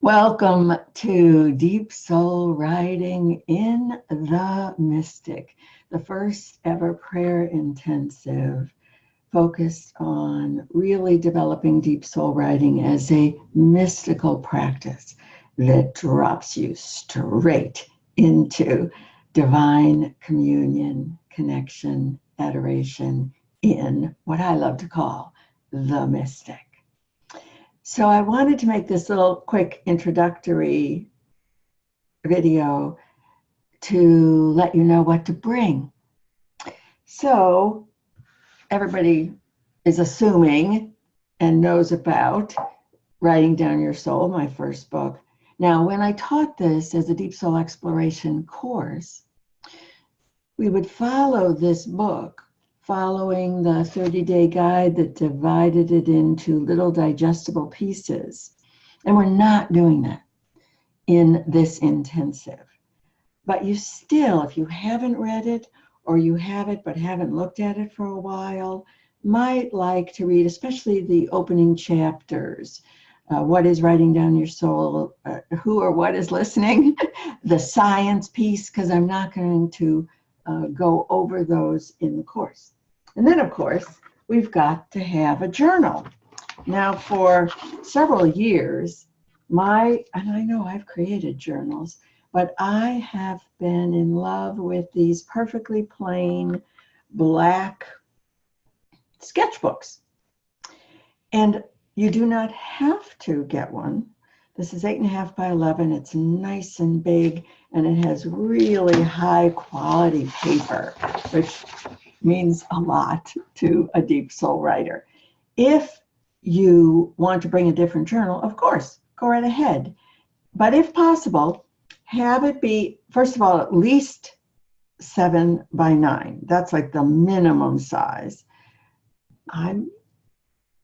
Welcome to Deep Soul Writing in the Mystic, the first ever prayer intensive focused on really developing deep soul writing as a mystical practice that drops you straight into divine communion, connection, adoration in what I love to call the mystic. So I wanted to make this little quick introductory video to let you know what to bring. So everybody is assuming and knows about Writing Down Your Soul, my first book. Now, when I taught this as a deep soul exploration course, we would follow this book following the 30-day guide that divided it into little digestible pieces. And we're not doing that in this intensive. But you still, if you haven't read it or you have it but haven't looked at it for a while, might like to read, especially the opening chapters. What is Writing Down Your Soul? Who or what is listening? The science piece, because I'm not going to go over those in the course. And then, of course, we've got to have a journal. Now, for several years, and I know I've created journals, but I have been in love with these perfectly plain black sketchbooks. And you do not have to get one. This is 8.5 by 11. It's nice and big, and it has really high quality paper, which means a lot to a deep soul writer. If you want to bring a different journal, of course, go right ahead. But if possible, have it be, first of all, at least 7 by 9. That's like the minimum size. I'm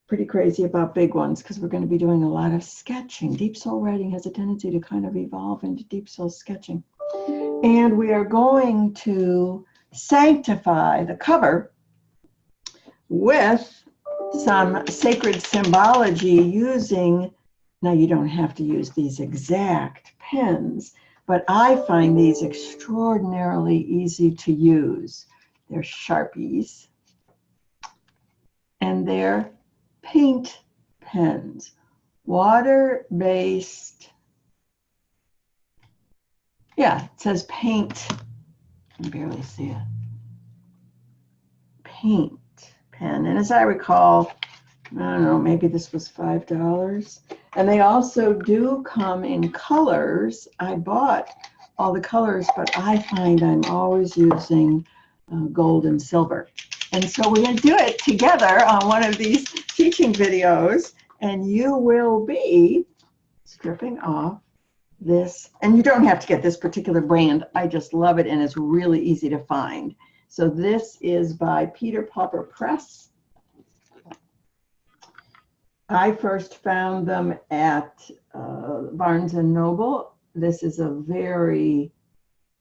pretty crazy about big ones because we're going to be doing a lot of sketching. Deep soul writing has a tendency to kind of evolve into deep soul sketching. And we are going to sanctify the cover with some sacred symbology using, now you don't have to use these exact pens, but I find these extraordinarily easy to use. They're Sharpies and they're paint pens, water-based. Yeah, it says paint. I can barely see it. Paint pen. And as I recall, I don't know, maybe this was $5. And they also do come in colors. I bought all the colors, but I find I'm always using gold and silver. And so we're going to do it together on one of these teaching videos, and you will be stripping off this. And you don't have to get this particular brand. I just love it, and it's really easy to find. So this is by Peter Pauper Press. I first found them at Barnes & Noble. This is a very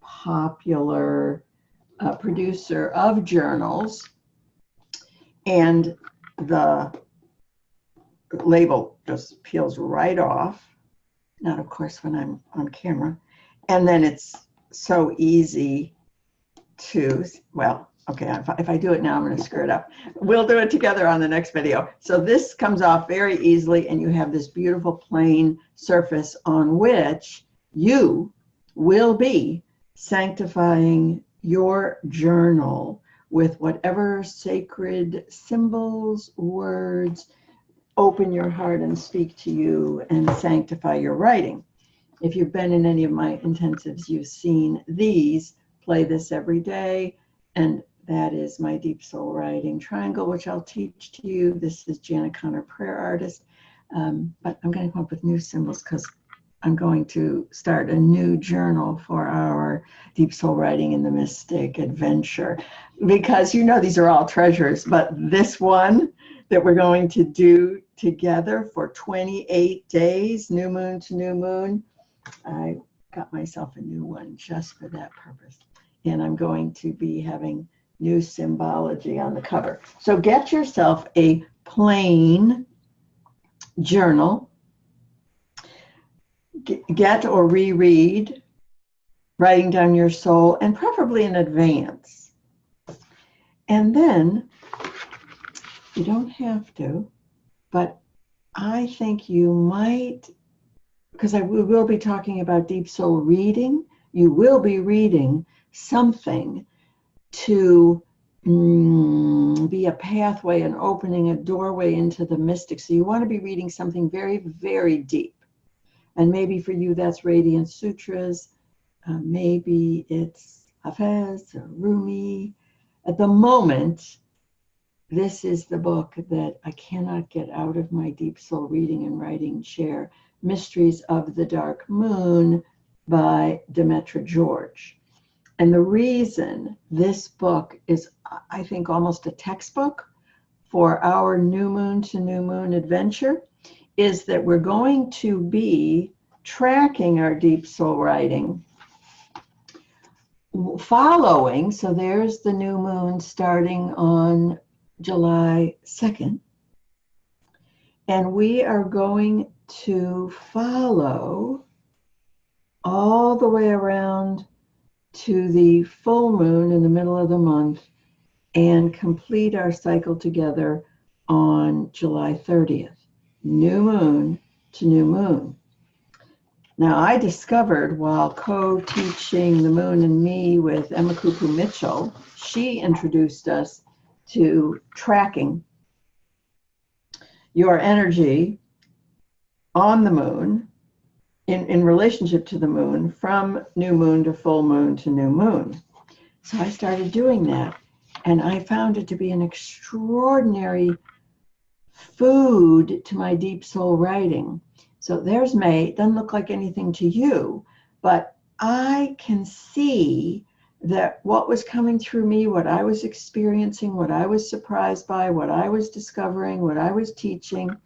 popular producer of journals. And the label just peels right off. Not, of course, when I'm on camera. And then it's so easy to, well, okay, if I do it now, I'm going to screw it up. We'll do it together on the next video. So this comes off very easily, and you have this beautiful plain surface on which you will be sanctifying your journal with whatever sacred symbols, words, open your heart and speak to you and sanctify your writing. If you've been in any of my intensives, you've seen these. Play this every day, and that is my Deep Soul Writing Triangle, which I'll teach to you. This is Janet Connor, Prayer Artist, but I'm going to come up with new symbols because I'm going to start a new journal for our Deep Soul Writing in the Mystic adventure, because you know these are all treasures, but this one that we're going to do together for 28 days, new moon to new moon, I got myself a new one just for that purpose. And I'm going to be having new symbology on the cover. So get yourself a plain journal. get or reread Writing Down Your Soul, and preferably in advance. And then, you don't have to, but I think you might, because we will be talking about deep soul reading, you will be reading something to be a pathway and opening a doorway into the mystic. So you want to be reading something very, very deep. And maybe for you, that's Radiant Sutras. Maybe it's Hafez or Rumi. At the moment, this is the book that I cannot get out of my deep soul reading and writing chair, Mysteries of the Dark Moon by Demetra George. And the reason this book is, I think, almost a textbook for our new moon to new moon adventure is that we're going to be tracking our deep soul writing, following. So there's the new moon starting on July 2nd. And we are going to follow all the way around to the full moon in the middle of the month and complete our cycle together on July 30th. New moon to new moon. Now, I discovered while co-teaching The Moon and Me with Emma Kupu Mitchell, she introduced us to tracking your energy on the moon in relationship to the moon from new moon to full moon to new moon. So I started doing that, and I found it to be an extraordinary food to my deep soul writing. So there's May. It doesn't look like anything to you, but I can see that what was coming through me, what I was experiencing, what I was surprised by, what I was discovering, what I was teaching,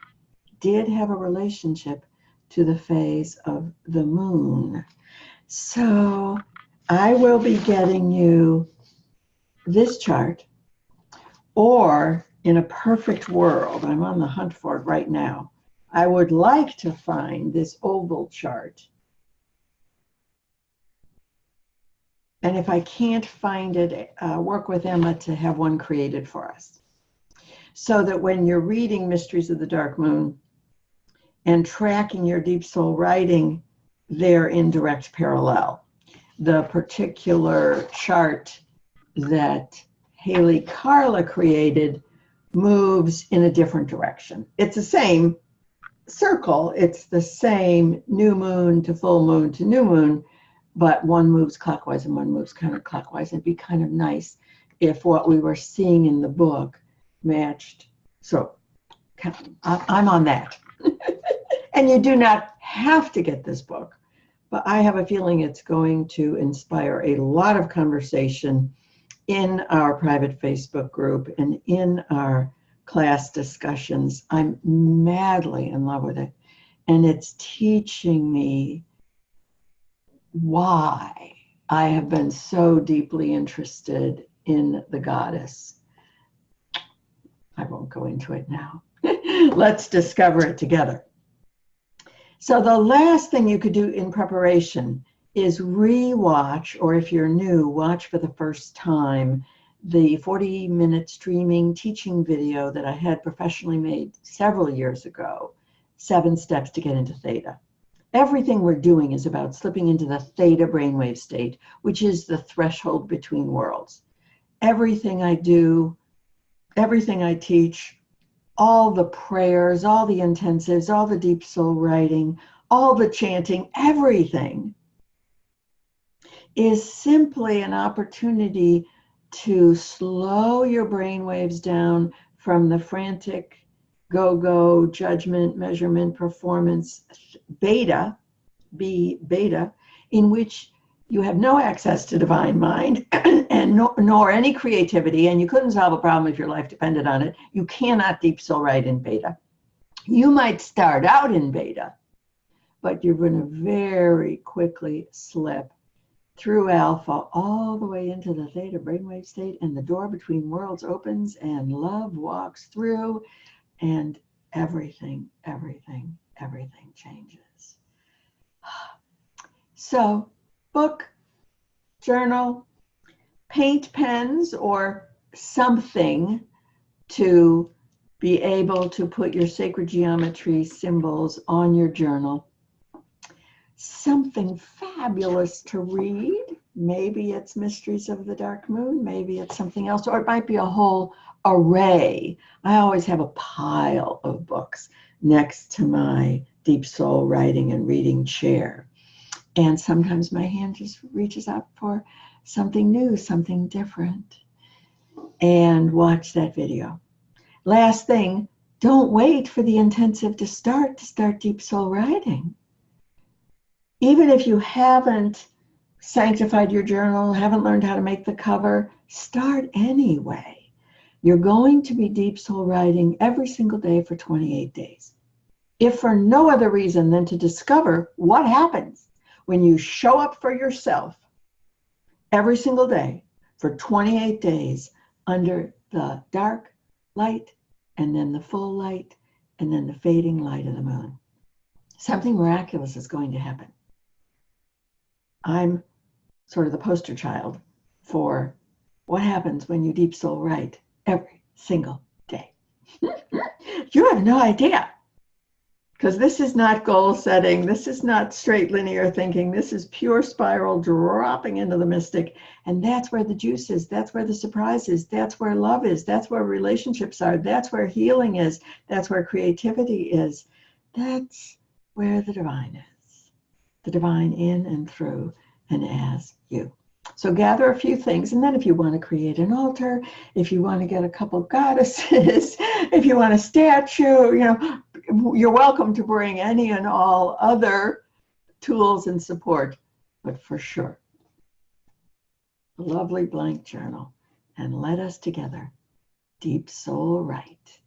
did have a relationship to the phase of the moon. So I will be getting you this chart, or in a perfect world, I'm on the hunt for it right now, I would like to find this oval chart. And if I can't find it, work with Emma to have one created for us. So that when you're reading Mysteries of the Dark Moon and tracking your deep soul writing, they're in direct parallel. The particular chart that Haley Carla created moves in a different direction. It's the same circle, it's the same new moon to full moon to new moon, but one moves clockwise and one moves counterclockwise. It'd be kind of nice if what we were seeing in the book matched. So I'm on that. And you do not have to get this book, but I have a feeling it's going to inspire a lot of conversation in our private Facebook group and in our class discussions. I'm madly in love with it. And it's teaching me why I have been so deeply interested in the goddess. I won't go into it now. Let's discover it together. So the last thing you could do in preparation is re-watch, or if you're new, watch for the first time the 40-minute streaming teaching video that I had professionally made several years ago, 7 Steps to Get into Theta. Everything we're doing is about slipping into the theta brainwave state, which is the threshold between worlds. Everything I do, everything I teach, all the prayers, all the intensives, all the deep soul writing, all the chanting, everything is simply an opportunity to slow your brain waves down from the frantic go-go, judgment, measurement, performance, beta, in which you have no access to divine mind and nor any creativity, and you couldn't solve a problem if your life depended on it. You cannot deep soul write in beta. You might start out in beta, but you're going to very quickly slip through alpha all the way into the theta brainwave state, and the door between worlds opens and love walks through, and everything changes. So, book, journal, paint pens, or something to be able to put your sacred geometry symbols on your journal. Something fabulous to read. Maybe it's Mysteries of the Dark Moon, maybe it's something else, or it might be a whole array. I always have a pile of books next to my deep soul writing and reading chair. And sometimes my hand just reaches out for something new, something different. And watch that video. Last thing, don't wait for the intensive to start deep soul writing. Even if you haven't sanctified your journal, haven't learned how to make the cover, start anyway. You're going to be deep soul writing every single day for 28 days. If for no other reason than to discover what happens when you show up for yourself every single day for 28 days under the dark light, and then the full light, and then the fading light of the moon. Something miraculous is going to happen. I'm sort of the poster child for what happens when you deep soul write every single day. You have no idea, because this is not goal setting. This is not straight linear thinking. This is pure spiral dropping into the mystic. And that's where the juice is. That's where the surprise is. That's where love is. That's where relationships are. That's where healing is. That's where creativity is. That's where the divine is. The divine in and through and as you. So gather a few things, and then if you want to create an altar, if you want to get a couple goddesses, if you want a statue, you're welcome to bring any and all other tools and support, but for sure, a lovely blank journal, and let us together deep soul write.